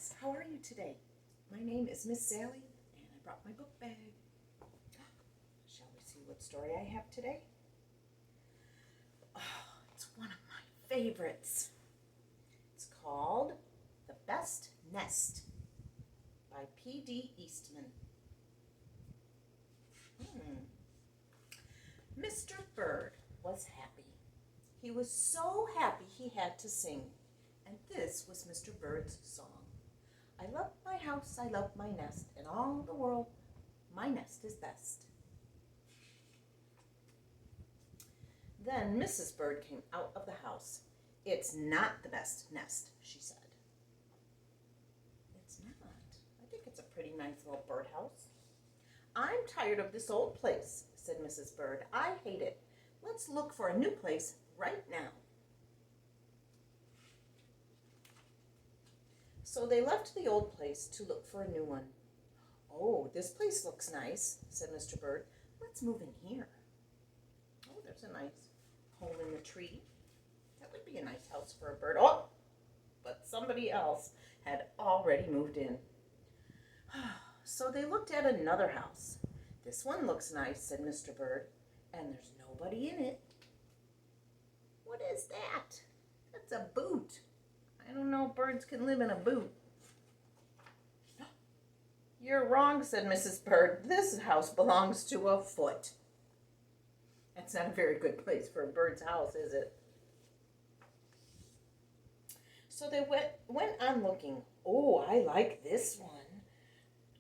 friends, how are you today? My name is Miss Sally, and I brought my book bag. Shall we see what story I have today? Oh, it's one of my favorites. It's called The Best Nest by P.D. Eastman. Mr. Bird was happy. He was so happy he had to sing. And this was Mr. Bird's song. I love my house, I love my nest. In all the world, my nest is best. Then Mrs. Bird came out of the house. It's not the best nest, she said. It's not. I think it's a pretty nice little birdhouse. I'm tired of this old place, said Mrs. Bird. I hate it. Let's look for a new place right now. So they left the old place to look for a new one. Oh, this place looks nice, said Mr. Bird. Let's move in here. Oh, there's a nice hole in the tree. That would be a nice house for a bird. Oh, but somebody else had already moved in. So they looked at another house. This one looks nice, said Mr. Bird, and there's nobody in it. What is that? That's a boot. I don't know if birds can live in a boot. You're wrong, said Mrs. Bird. This house belongs to a foot. That's not a very good place for a bird's house, is it? So they went on looking. Oh, I like this one,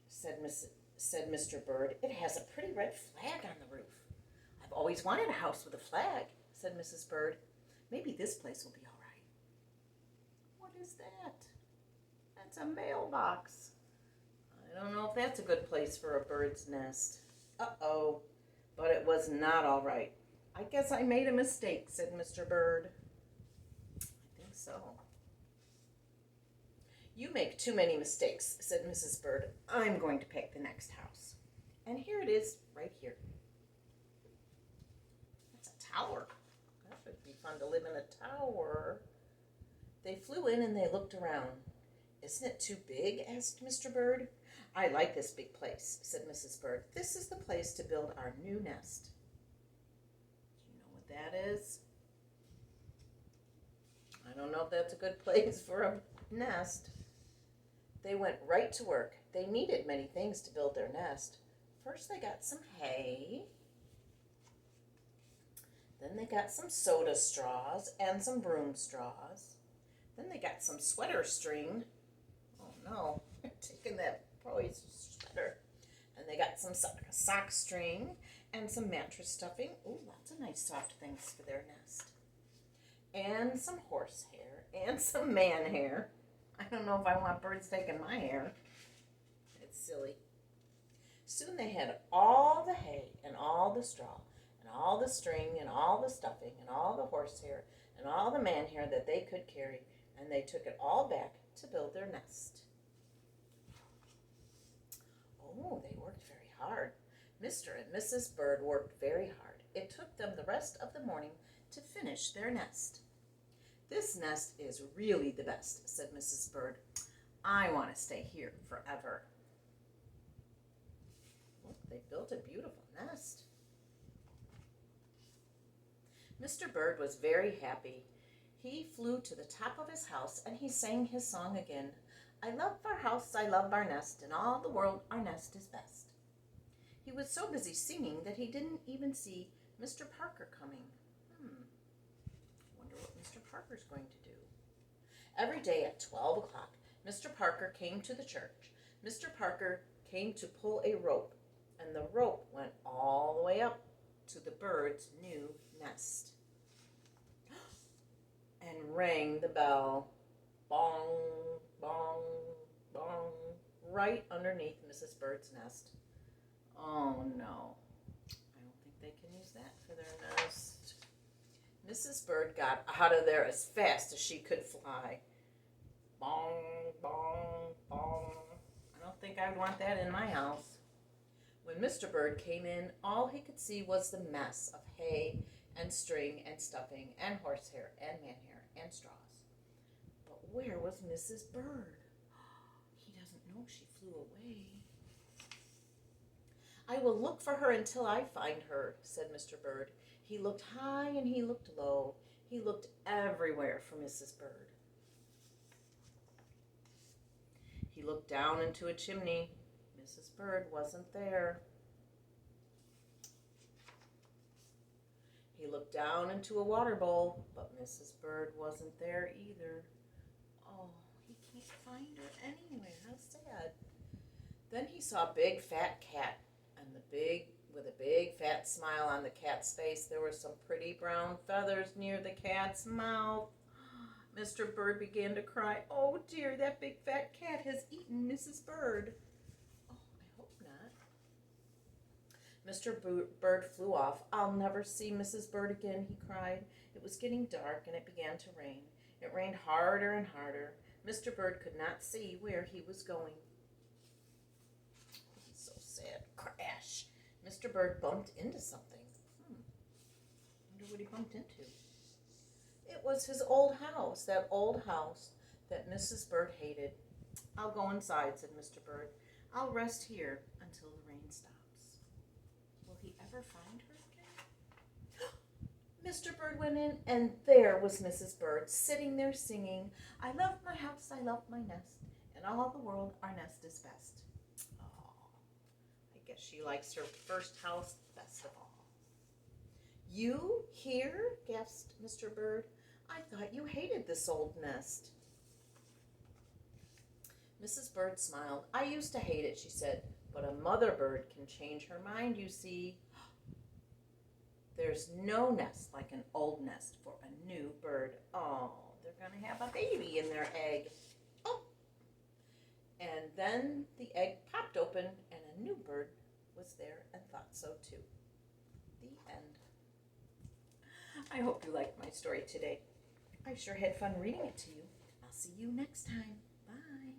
said Mr. Bird. It has a pretty red flag on the roof. I've always wanted a house with a flag, said Mrs. Bird. Maybe this place will be all right. What is that? That's a mailbox. I don't know if that's a good place for a bird's nest. Uh-oh, but it was not all right. I guess I made a mistake, said Mr. Bird. I think so. You make too many mistakes, said Mrs. Bird. I'm going to pick the next house. And here it is, right here. It's a tower. That would be fun to live in a tower. They flew in and they looked around. Isn't it too big? Asked Mr. Bird. I like this big place, said Mrs. Bird. This is the place to build our new nest. Do you know what that is? I don't know if that's a good place for a nest. They went right to work. They needed many things to build their nest. First they got some hay. Then they got some soda straws and some broom straws. Then they got some sweater string. Oh no, they're taking that boy's sweater. And they got some sock string and some mattress stuffing. Ooh, lots of nice soft things for their nest. And some horse hair and some man hair. I don't know if I want birds taking my hair. It's silly. Soon they had all the hay and all the straw and all the string and all the stuffing and all the horse hair and all the man hair that they could carry, and they took it all back to build their nest. Oh, they worked very hard. Mr. and Mrs. Bird worked very hard. It took them the rest of the morning to finish their nest. This nest is really the best, said Mrs. Bird. I want to stay here forever. Look, they built a beautiful nest. Mr. Bird was very happy. He flew to the top of his house and he sang his song again. I love our house, I love our nest. In all the world, our nest is best. He was so busy singing that he didn't even see Mr. Parker coming. Wonder what Mr. Parker's going to do. Every day at 12 o'clock, Mr. Parker came to the church. Mr. Parker came to pull a rope, and the rope went all the way up to the bird's new nest. And rang the bell. Bong, bong, bong, right underneath Mrs. Bird's nest. Oh no, I don't think they can use that for their nest. Mrs. Bird got out of there as fast as she could fly. Bong, bong, bong. I don't think I would want that in my house. When Mr. Bird came in, all he could see was the mess of hay and string and stuffing and horsehair and man hair and straws. But where was Mrs. Bird? no, she flew away. I will look for her until I find her, said Mr. Bird. He looked high and he looked low. He looked everywhere for Mrs. Bird. He looked down into a chimney. Mrs. Bird wasn't there. He looked down into a water bowl, but Mrs. Bird wasn't there either. Oh, he can't find her anywhere. How sad. Then he saw a big fat cat, and with a big fat smile on the cat's face. There were some pretty brown feathers near the cat's mouth. Mr. Bird began to cry. Oh dear, that big fat cat has eaten Mrs. Bird. Oh, I hope not. Mr. Bird flew off. I'll never see Mrs. Bird again, he cried. It was getting dark and it began to rain. It rained harder and harder. Mr. Bird could not see where he was going. He's so sad. Crash. Mr. Bird bumped into something. Wonder what he bumped into. It was his old house, that old house that Mrs. Bird hated. I'll go inside, said Mr. Bird. I'll rest here until the rain stops. Will he ever find her again? Mr. Bird went in, and there was Mrs. Bird sitting there singing, I love my house, I love my nest, in all the world our nest is best. Oh, I guess she likes her first house best of all. You here? Gasped Mr. Bird. I thought you hated this old nest. Mrs. Bird smiled. I used to hate it, she said, but a mother bird can change her mind, you see. There's no nest like an old nest for a new bird. Oh, they're going to have a baby in their egg. Oh! And then the egg popped open and a new bird was there and thought so too. The end. I hope you liked my story today. I sure had fun reading it to you. I'll see you next time. Bye.